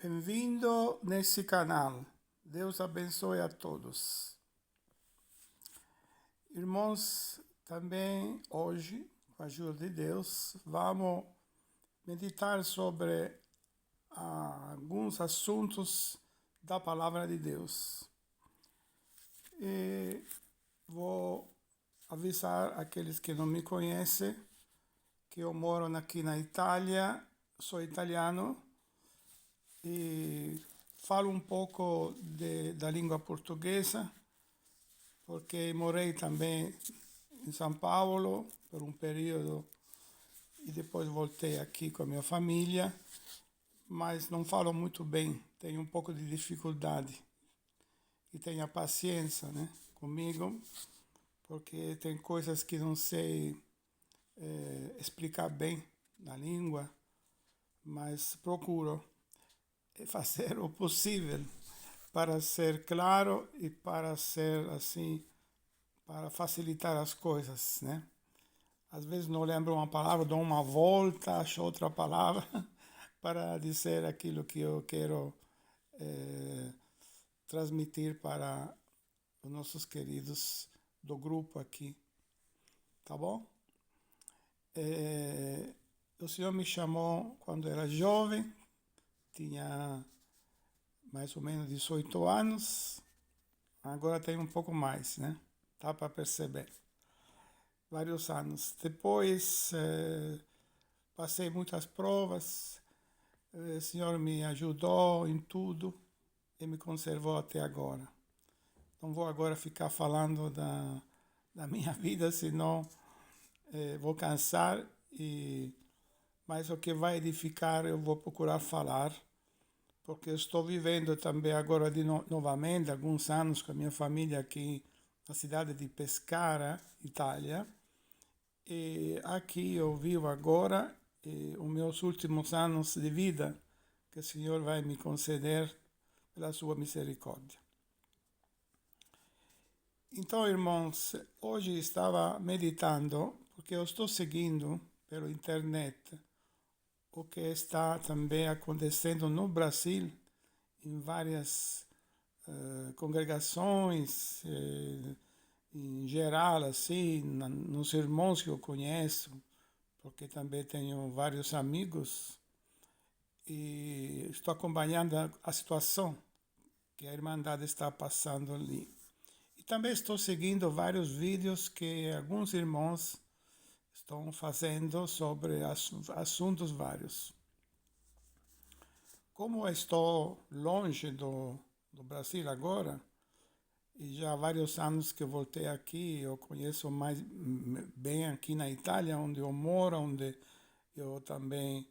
Bem-vindo nesse canal. Deus abençoe a todos. Irmãos, também hoje, com a ajuda de Deus, vamos meditar sobre alguns assuntos da Palavra de Deus. E vou avisar aqueles que não me conhecem que eu moro aqui na Itália, sou italiano e falo um pouco da língua portuguesa, porque morei também em São Paulo por um período e depois voltei aqui com a minha família, mas não falo muito bem, tenho um pouco de dificuldade. E tenha paciência, né, comigo, porque tem coisas que não sei explicar bem na língua, mas procuro fazer o possível para ser claro e para ser assim, para facilitar as coisas, né? Às vezes não lembro uma palavra, dou uma volta, acho outra palavra para dizer aquilo que eu quero transmitir para os nossos queridos do grupo aqui, tá bom? O Senhor me chamou quando era jovem, tinha mais ou menos 18 anos, agora tenho um pouco mais, né? Dá para perceber. Vários anos. Depois passei muitas provas, o Senhor me ajudou em tudo e me conservou até agora. Não vou agora ficar falando da minha vida, senão vou cansar, mas o que vai edificar eu vou procurar falar, porque eu estou vivendo também agora novamente, alguns anos com a minha família aqui na cidade de Pescara, Itália. E aqui eu vivo agora os meus últimos anos de vida, que o Senhor vai me conceder pela sua misericórdia. Então, irmãos, hoje estava meditando, porque eu estou seguindo pela internet o que está também acontecendo no Brasil, em várias congregações, em geral, assim, nos irmãos que eu conheço, porque também tenho vários amigos, e estou acompanhando a situação que a Irmandade está passando ali. E também estou seguindo vários vídeos que alguns irmãos estão fazendo sobre assuntos vários. Como eu estou longe do Brasil agora, e já há vários anos que eu voltei aqui, eu conheço mais bem aqui na Itália, onde eu moro, onde eu também,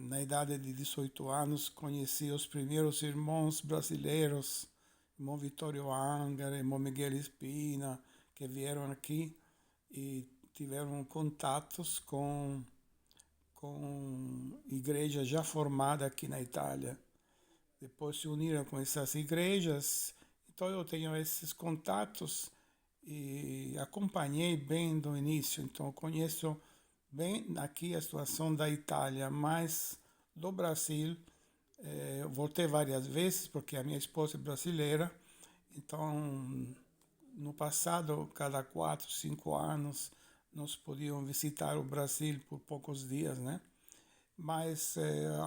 na idade de 18 anos, conheci os primeiros irmãos brasileiros, irmão Vittorio Angara, irmão Miguel Espina, que vieram aqui e tiveram contatos com igrejas já formadas aqui na Itália. Depois se uniram com essas igrejas. Então eu tenho esses contatos e acompanhei bem do início. Então eu conheço bem aqui a situação da Itália, mas do Brasil eu voltei várias vezes porque a minha esposa é brasileira. Então no passado, cada 4, 5 anos, nós podíamos visitar o Brasil por poucos dias, né? Mas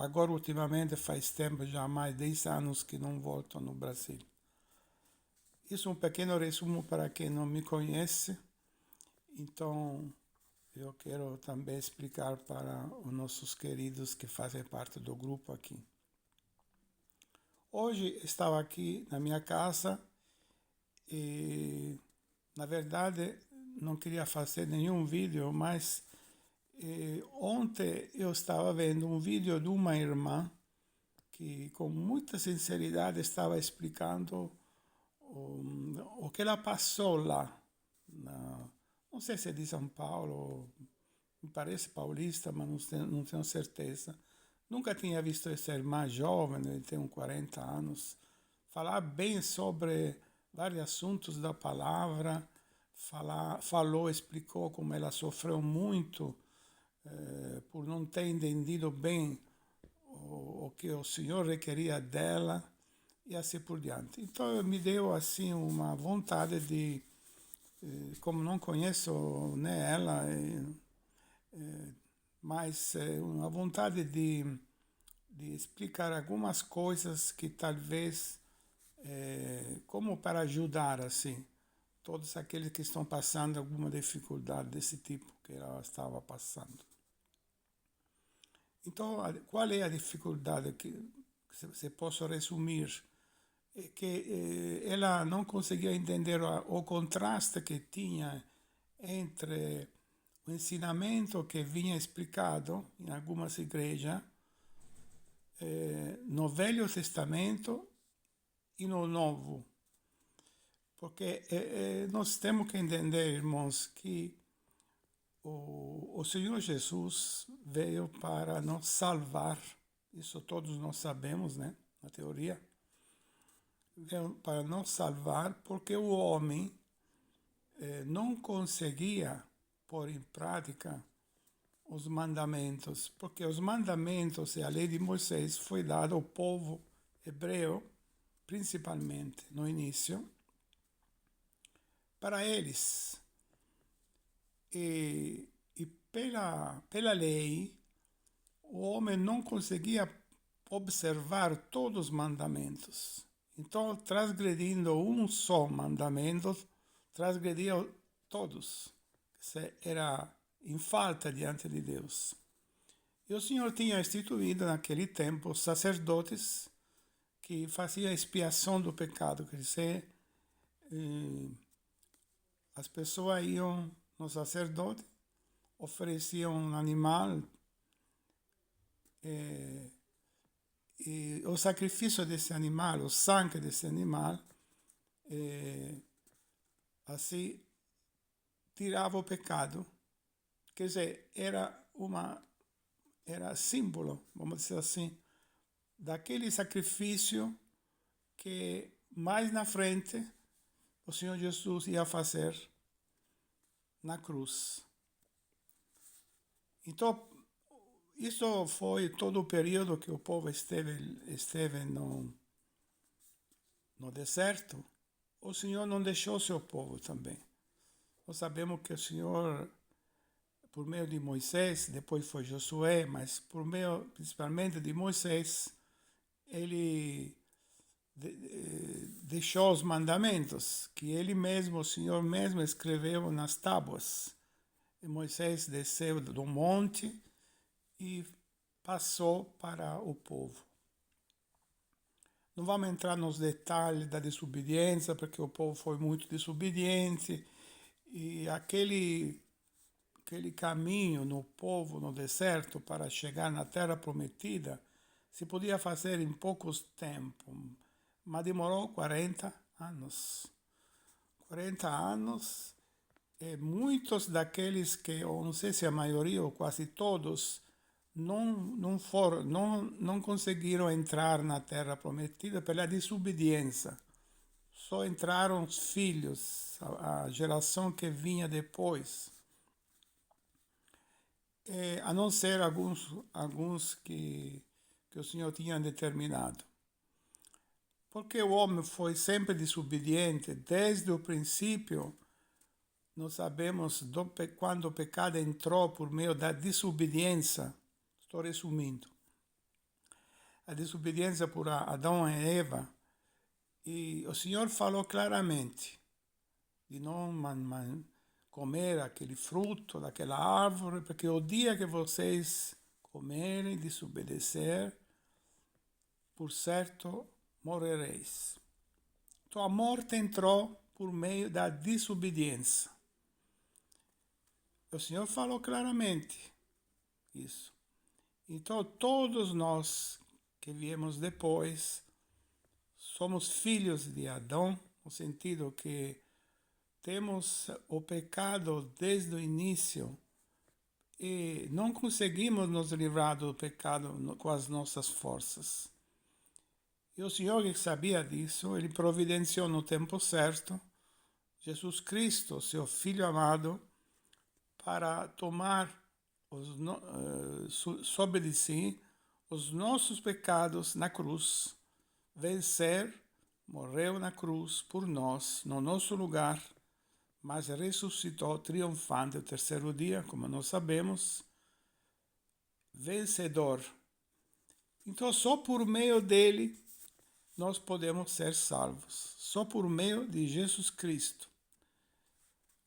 agora, ultimamente, faz tempo, já há mais de 10 anos que não volto no Brasil. Isso é um pequeno resumo para quem não me conhece. Então, eu quero também explicar para os nossos queridos que fazem parte do grupo aqui. Hoje estava aqui na minha casa e, na verdade, não queria fazer nenhum vídeo, mas ontem eu estava vendo um vídeo de uma irmã que com muita sinceridade estava explicando o que ela passou lá. Não sei se é de São Paulo, me parece paulista, mas não tenho certeza. Nunca tinha visto essa irmã jovem, ele tem uns 40 anos, falar bem sobre vários assuntos da palavra, falou, explicou como ela sofreu muito por não ter entendido bem o que o Senhor requeria dela e assim por diante. Então me deu assim uma vontade de, como não conheço né, ela, mas uma vontade de explicar algumas coisas que talvez, como para ajudar assim, todos aqueles que estão passando alguma dificuldade desse tipo que ela estava passando. Então, qual é a dificuldade que se posso resumir? É que ela não conseguia entender o contraste que tinha entre o ensinamento que vinha explicado em algumas igrejas no Velho Testamento e no Novo. Porque nós temos que entender, irmãos, que o Senhor Jesus veio para nos salvar. Isso todos nós sabemos, né? Na teoria. Veio para nos salvar porque o homem não conseguia pôr em prática os mandamentos, porque os mandamentos e a lei de Moisés foi dada ao povo hebreu, principalmente no início, para eles. E pela lei, o homem não conseguia observar todos os mandamentos. Então, transgredindo um só mandamento, transgredia todos. Era em falta diante de Deus. E o Senhor tinha instituído naquele tempo sacerdotes que faziam expiação do pecado. Quer dizer, as pessoas iam no sacerdote, ofereciam um animal, e o sacrifício desse animal, o sangue desse animal, assim tirava o pecado. Quer dizer, era símbolo, vamos dizer assim, daquele sacrifício que mais na frente o Senhor Jesus ia fazer na cruz. Então, isso foi todo o período que o povo esteve no deserto. O Senhor não deixou seu povo também. Nós sabemos que o Senhor, por meio de Moisés, depois foi Josué, mas por meio principalmente de Moisés, ele deixou os mandamentos que ele mesmo, o Senhor mesmo, escreveu nas tábuas. E Moisés desceu do monte e passou para o povo. Não vamos entrar nos detalhes da desobediência, porque o povo foi muito desobediente, e aquele caminho no povo, no deserto, para chegar na terra prometida, se podia fazer em poucos tempos, mas demorou 40 anos. 40 anos, e muitos daqueles que, ou não sei se a maioria ou quase todos, não conseguiram entrar na terra prometida pela desobediência. Só entraram os filhos, a geração que vinha depois. A não ser alguns que o Senhor tinha determinado. Porque o homem foi sempre desobediente desde o princípio. Nós sabemos quando o pecado entrou por meio da desobediência. Estou resumindo. A desobediência por Adão e Eva. E o Senhor falou claramente de não comer aquele fruto daquela árvore, porque o dia que vocês comerem, desobedecer, por certo morrereis. Então a morte entrou por meio da desobediência. O Senhor falou claramente isso. Então todos nós que viemos depois somos filhos de Adão, no sentido que temos o pecado desde o início e não conseguimos nos livrar do pecado com as nossas forças. E o Senhor, que sabia disso, ele providenciou no tempo certo Jesus Cristo, seu Filho amado, para tomar sobre de si os nossos pecados na cruz, vencer, morreu na cruz por nós, no nosso lugar, mas ressuscitou triunfante o terceiro dia, como nós sabemos, vencedor. Então, só por meio dele nós podemos ser salvos. Só por meio de Jesus Cristo.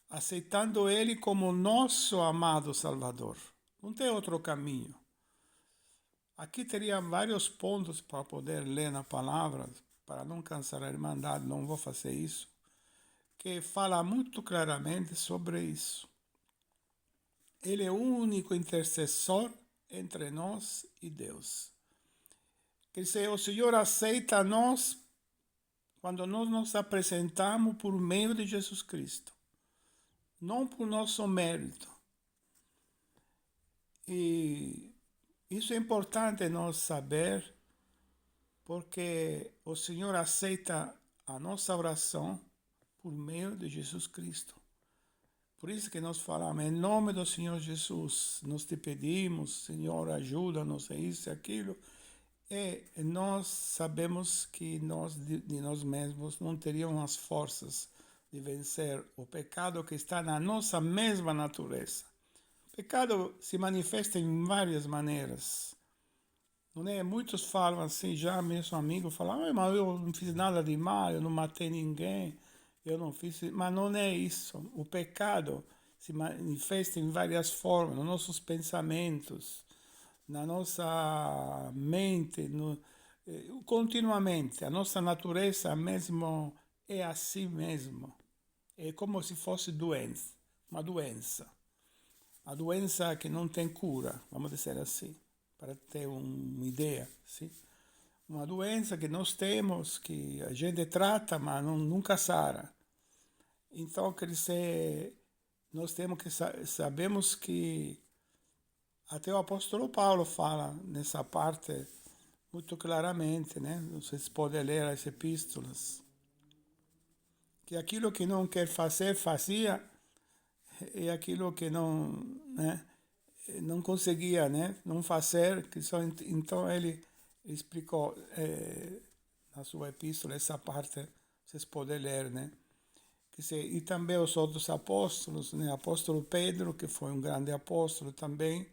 Aceitando ele como nosso amado Salvador. Não tem outro caminho. Aqui teria vários pontos para poder ler na palavra, para não cansar a irmandade, não vou fazer isso, que fala muito claramente sobre isso. Ele é o único intercessor entre nós e Deus. Quer dizer, o Senhor aceita nós quando nós nos apresentamos por meio de Jesus Cristo, não por nosso mérito. E isso é importante nós saber, porque o Senhor aceita a nossa oração por meio de Jesus Cristo. Por isso que nós falamos, em nome do Senhor Jesus, nós te pedimos, Senhor, ajuda-nos, é isso e aquilo. E nós sabemos que nós, de nós mesmos, não teríamos as forças de vencer o pecado que está na nossa mesma natureza. O pecado se manifesta em várias maneiras. Não é? Muitos falam assim, já mesmo amigo falam, mas eu não fiz nada de mal, eu não matei ninguém, eu não fiz... Mas não é isso. O pecado se manifesta em várias formas, nos nossos pensamentos, na nossa mente, continuamente. A nossa natureza mesmo é assim mesmo. É como se fosse doença, uma doença. A doença que não tem cura, vamos dizer assim, para ter uma ideia. Sim? Uma doença que nós temos, que a gente trata, mas nunca sara. Então, quer dizer, nós temos que sabemos que até o apóstolo Paulo fala nessa parte muito claramente, né? Vocês podem ler as epístolas, que aquilo que não quer fazer, fazia, e aquilo que não, né, não conseguia, né, não fazer, que só, então ele explicou na sua epístola essa parte, vocês podem ler, né? E também os outros apóstolos, né? Apóstolo Pedro, que foi um grande apóstolo também,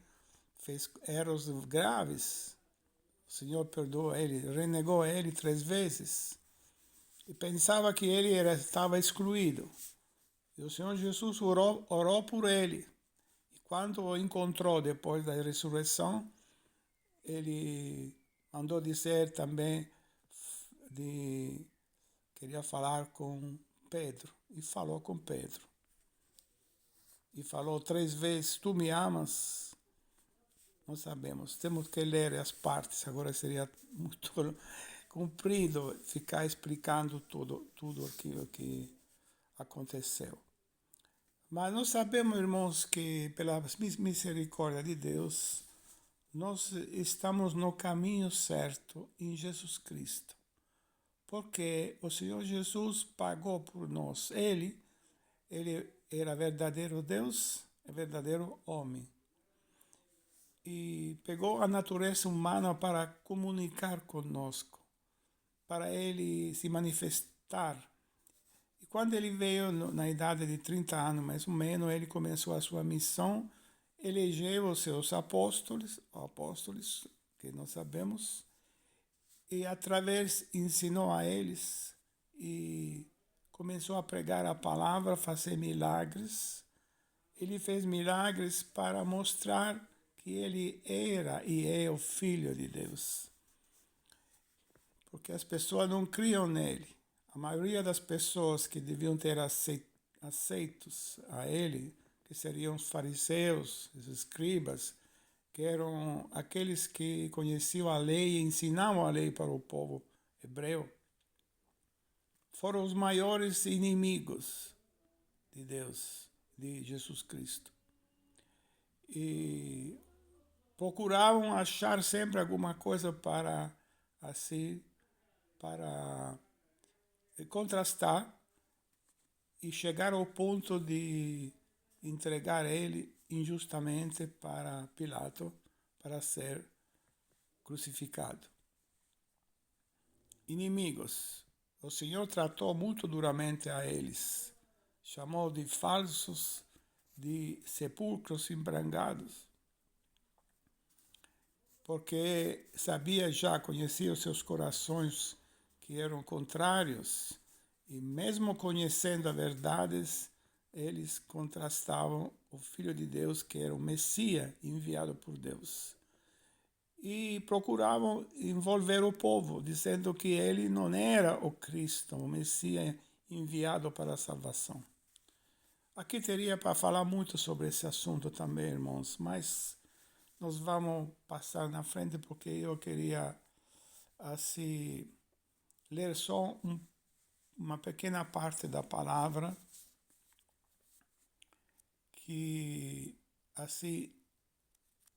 fez erros graves. O Senhor perdoou ele, renegou ele 3 vezes. E pensava que ele estava excluído. E o Senhor Jesus orou por ele. E quando o encontrou depois da ressurreição, ele mandou dizer também, queria falar com Pedro. E falou com Pedro. E falou 3 vezes, tu me amas? Não sabemos, temos que ler as partes, agora seria muito comprido ficar explicando tudo aquilo que aconteceu. Mas nós sabemos, irmãos, que pela misericórdia de Deus, nós estamos no caminho certo em Jesus Cristo. Porque o Senhor Jesus pagou por nós. Ele era verdadeiro Deus e verdadeiro homem. E pegou a natureza humana para comunicar conosco, para ele se manifestar. E quando ele veio na idade de 30 anos, mais ou menos, ele começou a sua missão, elegeu os seus apóstolos, que nós sabemos, e através ensinou a eles e começou a pregar a palavra, fazer milagres. Ele fez milagres para mostrar que ele era e é o Filho de Deus. Porque as pessoas não criam nele. A maioria das pessoas que deviam ter aceitos a ele, que seriam os fariseus, os escribas, que eram aqueles que conheciam a lei e ensinavam a lei para o povo hebreu, foram os maiores inimigos de Deus, de Jesus Cristo. E procuravam achar sempre alguma coisa para contrastar e chegar ao ponto de entregar ele injustamente para Pilato, para ser crucificado. Inimigos. O Senhor tratou muito duramente a eles. Chamou de falsos, de sepulcros embrangados. Porque sabia já, conhecia os seus corações que eram contrários. E mesmo conhecendo a verdade, eles contrastavam o Filho de Deus, que era o Messias enviado por Deus. E procuravam envolver o povo, dizendo que ele não era o Cristo, o Messias enviado para a salvação. Aqui teria para falar muito sobre esse assunto também, irmãos, mas nós vamos passar na frente porque eu queria assim ler só uma pequena parte da palavra que assim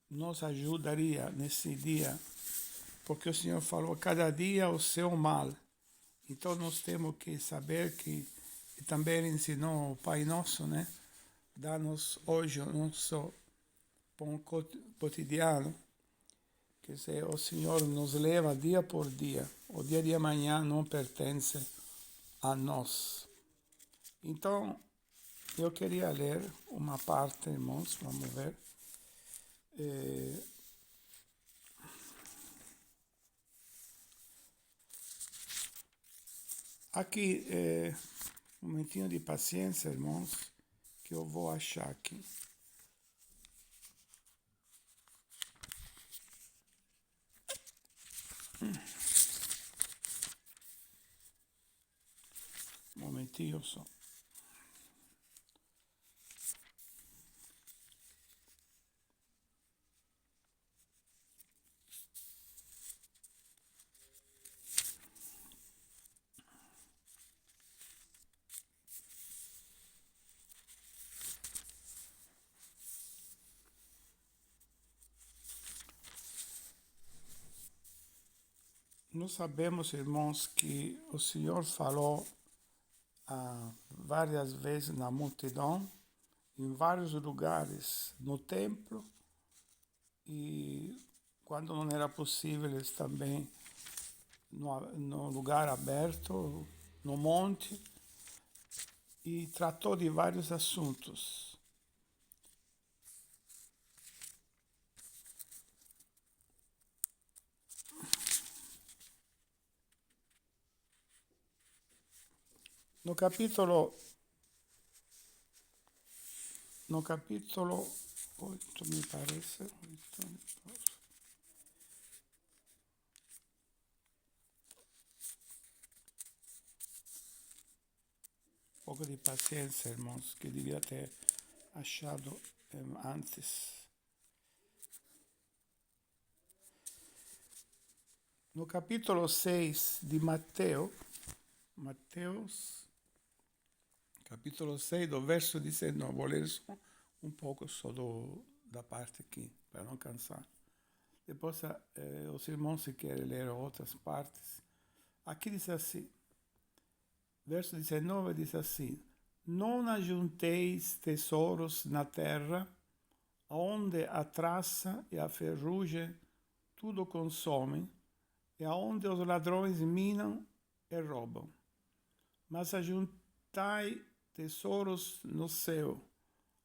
nos ajudaria nesse dia, porque o Senhor falou cada dia o seu mal. Então nós temos que saber que, e também ele ensinou o Pai Nosso, né? Dá-nos hoje o nosso pão cotidiano. Quer dizer, o Senhor nos leva dia por dia. O dia de amanhã não pertence a nós. Então, eu queria ler uma parte, irmãos, vamos ver. Aqui, um momentinho de paciência, irmãos, que eu vou achar aqui. Um momentinho só. Nós sabemos, irmãos, que o Senhor falou várias vezes na multidão, em vários lugares, no templo, e quando não era possível, eles também no lugar aberto, no monte, e tratou de vários assuntos. No capítulo 8, me parece, 8, um pouco de paciência, irmãos, que devia ter achado antes. No capítulo 6 de Mateus, capítulo 6, do verso 19, vou ler só um pouco só da parte aqui, para não cansar. Depois, os irmãos, se querem ler outras partes. Aqui diz assim, verso 19 diz assim: não ajunteis tesouros na terra, onde a traça e a ferrugem tudo consomem, e aonde os ladrões minam e roubam. Mas ajuntai tesouros no céu,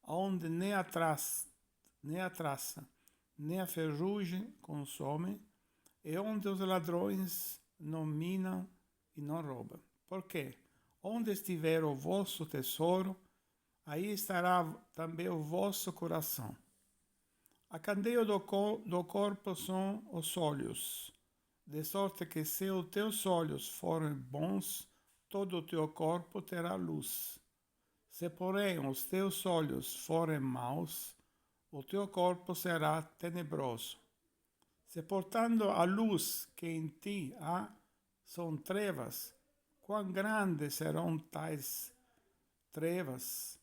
onde nem a traça, nem a ferrugem consomem, e onde os ladrões não minam e não roubam. Por quê? Onde estiver o vosso tesouro, aí estará também o vosso coração. A candeia do corpo são os olhos, de sorte que se os teus olhos forem bons, todo o teu corpo terá luz. Se, porém, os teus olhos forem maus, o teu corpo será tenebroso. Se, portanto, a luz que em ti há são trevas, quão grandes serão tais trevas?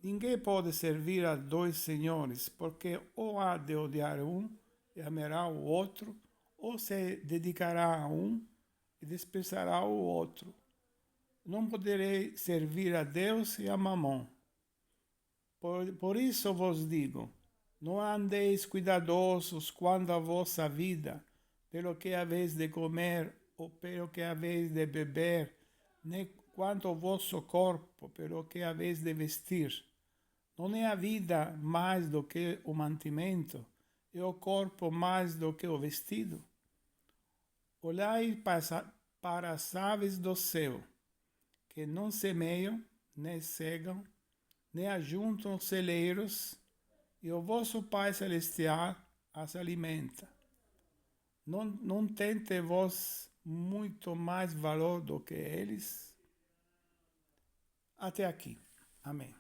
Ninguém pode servir a dois senhores, porque ou há de odiar um e amará o outro, ou se dedicará a um e desprezará o outro. Não poderei servir a Deus e a Mamon. Por isso vos digo, não andeis cuidadosos quanto à vossa vida, pelo que haveis de comer ou pelo que haveis de beber, nem quanto ao vosso corpo, pelo que haveis de vestir. Não é a vida mais do que o mantimento, e o corpo mais do que o vestido? Olhai para as aves do céu, que não semeiam, nem cegam, nem ajuntam celeiros, e o vosso Pai Celestial as alimenta. Não tente vós muito mais valor do que eles? Até aqui. Amém.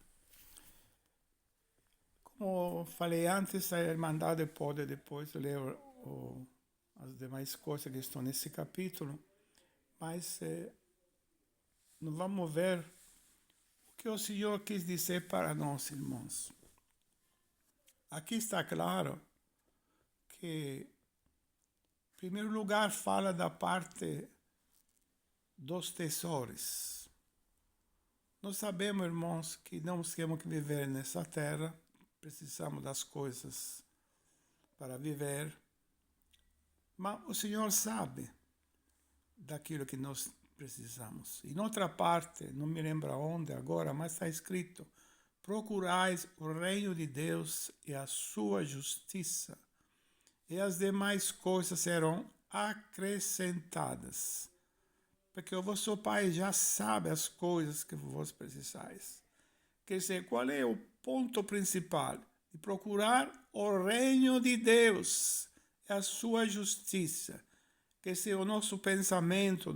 Como falei antes, a Irmandade pode depois ler as demais coisas que estão nesse capítulo, mas não vamos ver o que o Senhor quis dizer para nós, irmãos. Aqui está claro que, em primeiro lugar, fala da parte dos tesouros. Nós sabemos, irmãos, que não temos que viver nessa terra, precisamos das coisas para viver, mas o Senhor sabe daquilo que nós precisamos. Em outra parte, não me lembro onde agora, mas está escrito: procurais o reino de Deus e a sua justiça, e as demais coisas serão acrescentadas. Porque o vosso Pai já sabe as coisas que vós precisais. Quer dizer, qual é o ponto principal? De procurar o reino de Deus e a sua justiça. Quer dizer, o nosso pensamento, a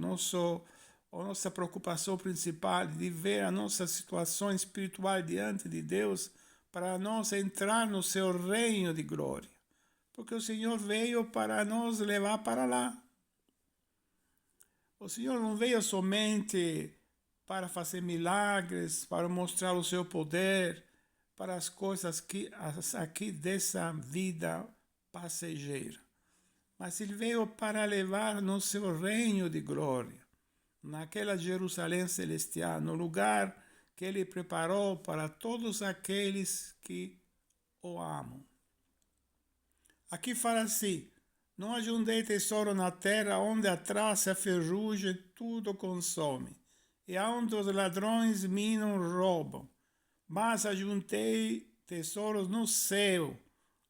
nossa preocupação principal de ver a nossa situação espiritual diante de Deus para nós entrar no seu reino de glória. Porque o Senhor veio para nos levar para lá. O Senhor não veio somente para fazer milagres, para mostrar o seu poder, para as coisas aqui dessa vida passageira. Mas ele veio para levar no seu reino de glória, naquela Jerusalém celestial, no lugar que ele preparou para todos aqueles que o amam. Aqui fala assim: não ajuntei tesouro na terra, onde a traça e a ferrugem tudo consome, e onde os ladrões minam roubam. Mas ajuntei tesouros no céu,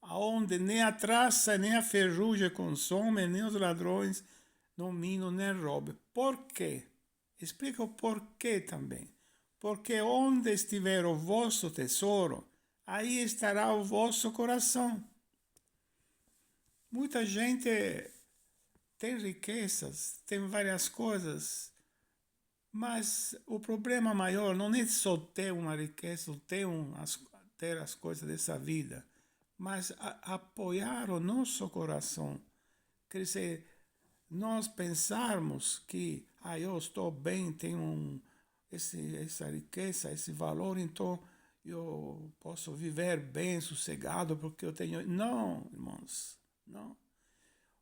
aonde nem a traça nem a ferrugem consomem, nem os ladrões não minam nem roubam. Por quê? Explica o porquê também. Porque onde estiver o vosso tesouro, aí estará o vosso coração. Muita gente tem riquezas, tem várias coisas, mas o problema maior não é só ter uma riqueza, ou ter as coisas dessa vida, mas apoiar o nosso coração. Quer dizer, nós pensarmos que eu estou bem, tenho essa riqueza, esse valor, então eu posso viver bem, sossegado, porque eu tenho... Não, irmãos. Não.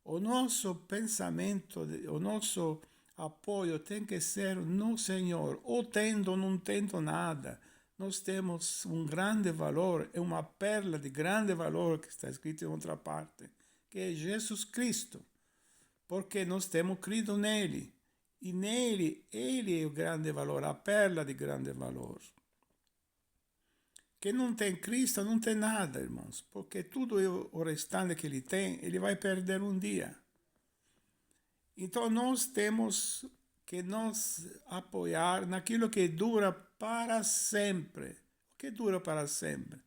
O nosso pensamento, o nosso apoio tem que ser no Senhor. Ou tendo ou não tendo nada, nós temos um grande valor, é uma perla de grande valor que está escrito em outra parte, que é Jesus Cristo. Porque nós temos crido nele. E nele, ele é o grande valor, a perla de grande valor. Quem não tem Cristo não tem nada, irmãos, porque tudo o restante que ele tem, ele vai perder um dia. Então nós temos que nos apoiar naquilo que dura para sempre. O que dura para sempre?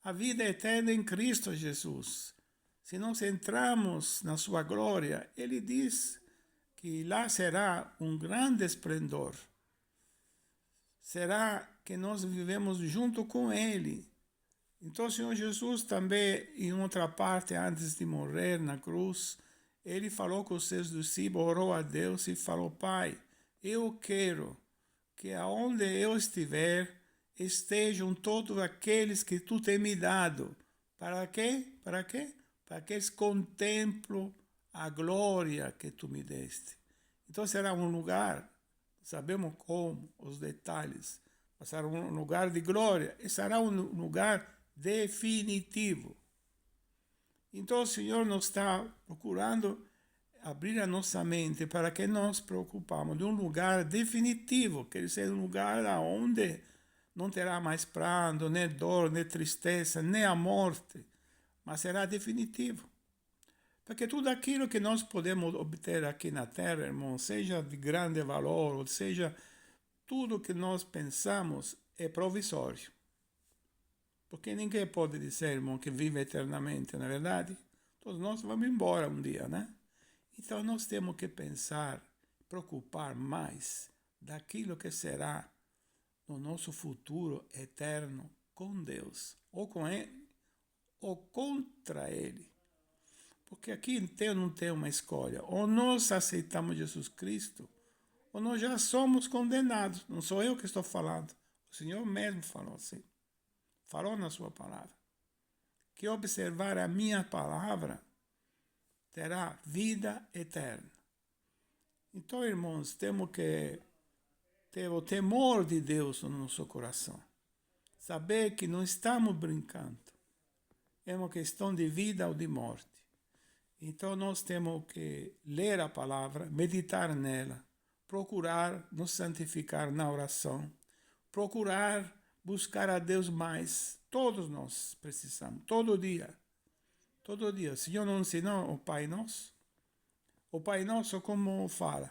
A vida eterna em Cristo Jesus. Se nós entramos na sua glória, ele diz que lá será um grande esplendor. Será que nós vivemos junto com ele. Então o Senhor Jesus também, em outra parte, antes de morrer na cruz, ele falou com os seus discípulos, orou a Deus e falou: Pai, eu quero que aonde eu estiver, estejam todos aqueles que tu tem me dado. Para quê? Para quê? Para que eles contemplem a glória que tu me deste. Então será um lugar, sabemos como, os detalhes, mas será um lugar de glória e será um lugar definitivo. Então o Senhor nos está procurando abrir a nossa mente para que nós preocupamos de um lugar definitivo, quer dizer, um lugar onde não terá mais pranto, nem dor, nem tristeza, nem a morte, mas será definitivo. Porque tudo aquilo que nós podemos obter aqui na Terra, irmão, seja de grande valor, ou seja, tudo que nós pensamos é provisório. Porque ninguém pode dizer, irmão, que vive eternamente, não é verdade? Todos nós vamos embora um dia, né? Então nós temos que pensar, preocupar mais daquilo que será no nosso futuro eterno com Deus, ou com Ele, ou contra Ele. Porque aqui não tem uma escolha. Ou nós aceitamos Jesus Cristo, ou nós já somos condenados. Não sou eu que estou falando. O Senhor mesmo falou assim. Falou na sua palavra. Que observar a minha palavra terá vida eterna. Então, irmãos, temos que ter o temor de Deus no nosso coração. Saber que não estamos brincando. É uma questão de vida ou de morte. Então, nós temos que ler a palavra, meditar nela, procurar nos santificar na oração, procurar buscar a Deus mais. Todos nós precisamos, todo dia. Todo dia. O Senhor não ensinou o Pai Nosso? O Pai Nosso, como fala?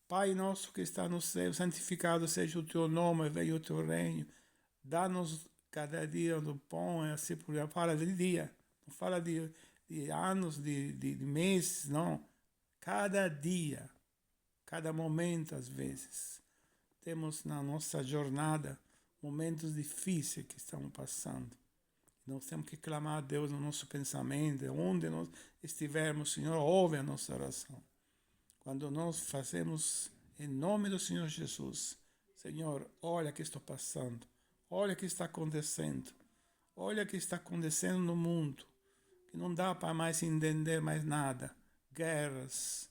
Pai Nosso que está no céu, santificado seja o teu nome, venha o teu reino. Dá-nos cada dia do pão, assim por aí. Fala de dia, não fala de anos, de meses, não. Cada dia, cada momento, às vezes. Temos na nossa jornada momentos difíceis que estamos passando. Nós temos que clamar a Deus no nosso pensamento, onde nós estivermos, Senhor, ouve a nossa oração. Quando nós fazemos em nome do Senhor Jesus, Senhor, olha o que estou passando, olha o que está acontecendo, olha o que está acontecendo no mundo, que não dá para mais entender mais nada, guerras.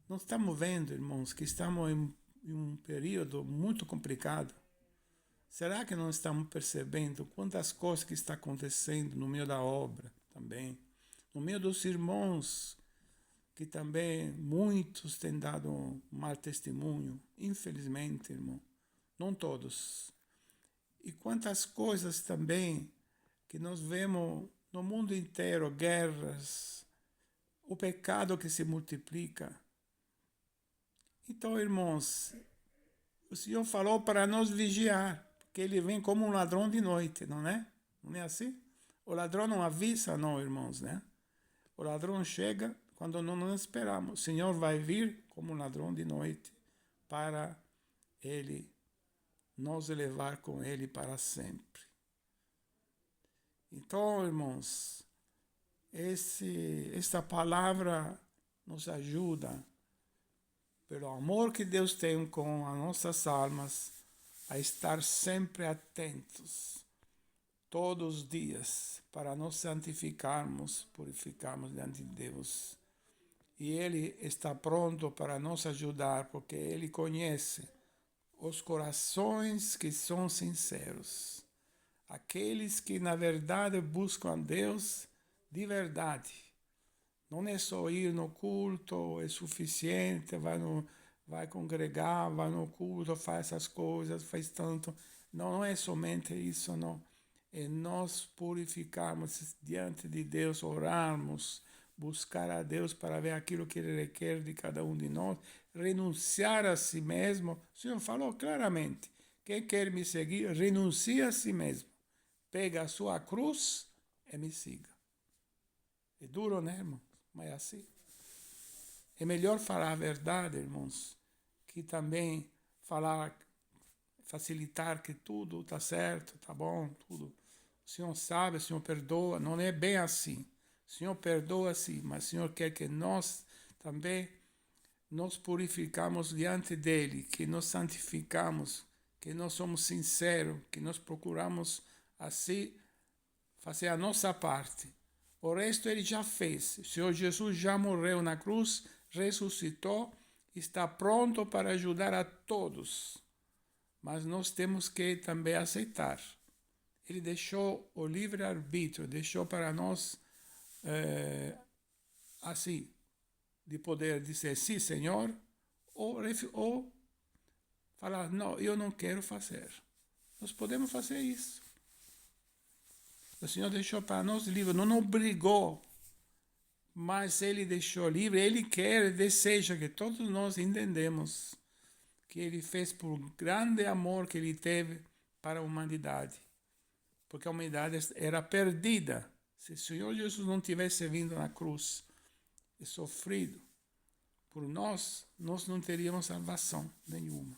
Nós estamos vendo, irmãos, que estamos em um período muito complicado. Será que não estamos percebendo quantas coisas que estão acontecendo no meio da obra também? No meio dos irmãos, que também muitos têm dado um mau testemunho, infelizmente, irmão. Não todos. E quantas coisas também que nós vemos no mundo inteiro, guerras, o pecado que se multiplica. Então, irmãos, o Senhor falou para nós vigiar, que ele vem como um ladrão de noite, não é? Não é assim? O ladrão não avisa, não, irmãos, né? O ladrão chega quando não esperamos. O Senhor vai vir como um ladrão de noite para ele nos levar com ele para sempre. Então, irmãos, esta palavra nos ajuda, pelo amor que Deus tem com as nossas almas, a estar sempre atentos, todos os dias, para nos santificarmos, purificarmos diante de Deus. E Ele está pronto para nos ajudar, porque Ele conhece os corações que são sinceros, aqueles que na verdade buscam a Deus de verdade. Não é só ir no culto, é suficiente, vai congregar, vai no culto, faz essas coisas, faz tanto. Não é somente isso, não. É nós purificarmos diante de Deus, orarmos, buscar a Deus para ver aquilo que Ele requer de cada um de nós, renunciar a si mesmo. O Senhor falou claramente, quem quer me seguir, renuncie a si mesmo. Pega a sua cruz e me siga. É duro, né, irmão? Mas é assim. É melhor falar a verdade, irmãos, que também facilitar que tudo está certo, está bom, tudo. O Senhor sabe, o Senhor perdoa. Não é bem assim. O Senhor perdoa sim, mas o Senhor quer que nós também nos purificamos diante dEle, que nos santificamos, que nós somos sinceros, que nós procuramos assim fazer a nossa parte. O resto Ele já fez. O Senhor Jesus já morreu na cruz, ressuscitou, está pronto para ajudar a todos. Mas nós temos que também aceitar. Ele deixou o livre-arbítrio, deixou para nós assim, de poder dizer sim, Senhor, ou falar, não, eu não quero fazer. Nós podemos fazer isso. O Senhor deixou para nós livre, não obrigou, mas Ele deixou livre. Ele quer, deseja que todos nós entendemos que Ele fez por grande amor que Ele teve para a humanidade. Porque a humanidade era perdida. Se o Senhor Jesus não tivesse vindo na cruz e sofrido por nós não teríamos salvação nenhuma.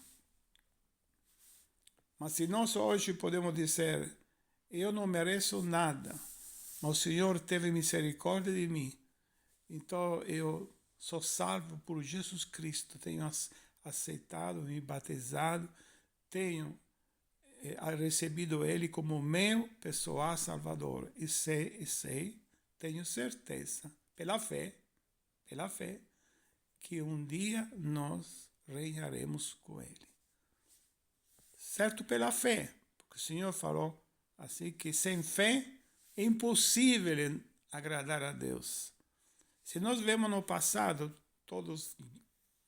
Mas se nós hoje podemos dizer, eu não mereço nada, mas o Senhor teve misericórdia de mim, então eu sou salvo por Jesus Cristo, tenho aceitado, me batizado, tenho recebido Ele como meu pessoal Salvador. E sei, tenho certeza, pela fé, que um dia nós reinaremos com Ele. Certo, pela fé, porque o Senhor falou assim que sem fé é impossível agradar a Deus. Se nós vemos no passado, todos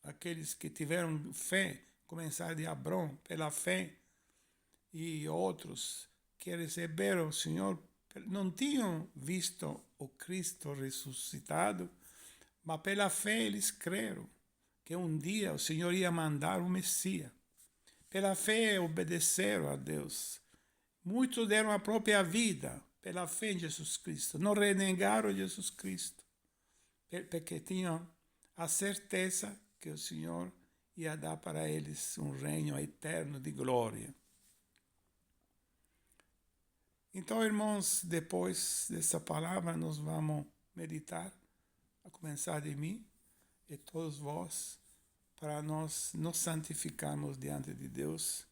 aqueles que tiveram fé, começaram de Abrão pela fé, e outros que receberam o Senhor, não tinham visto o Cristo ressuscitado, mas pela fé eles creram que um dia o Senhor ia mandar o Messias. Pela fé obedeceram a Deus. Muitos deram a própria vida pela fé em Jesus Cristo. Não renegaram Jesus Cristo, porque tinham a certeza que o Senhor ia dar para eles um reino eterno de glória. Então, irmãos, depois dessa palavra, nós vamos meditar, a começar de mim e todos vós, para nós nos santificarmos diante de Deus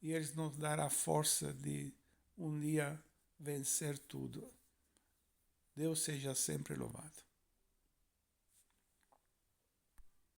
e Ele nos dará a força de um dia vencer tudo. Deus seja sempre louvado.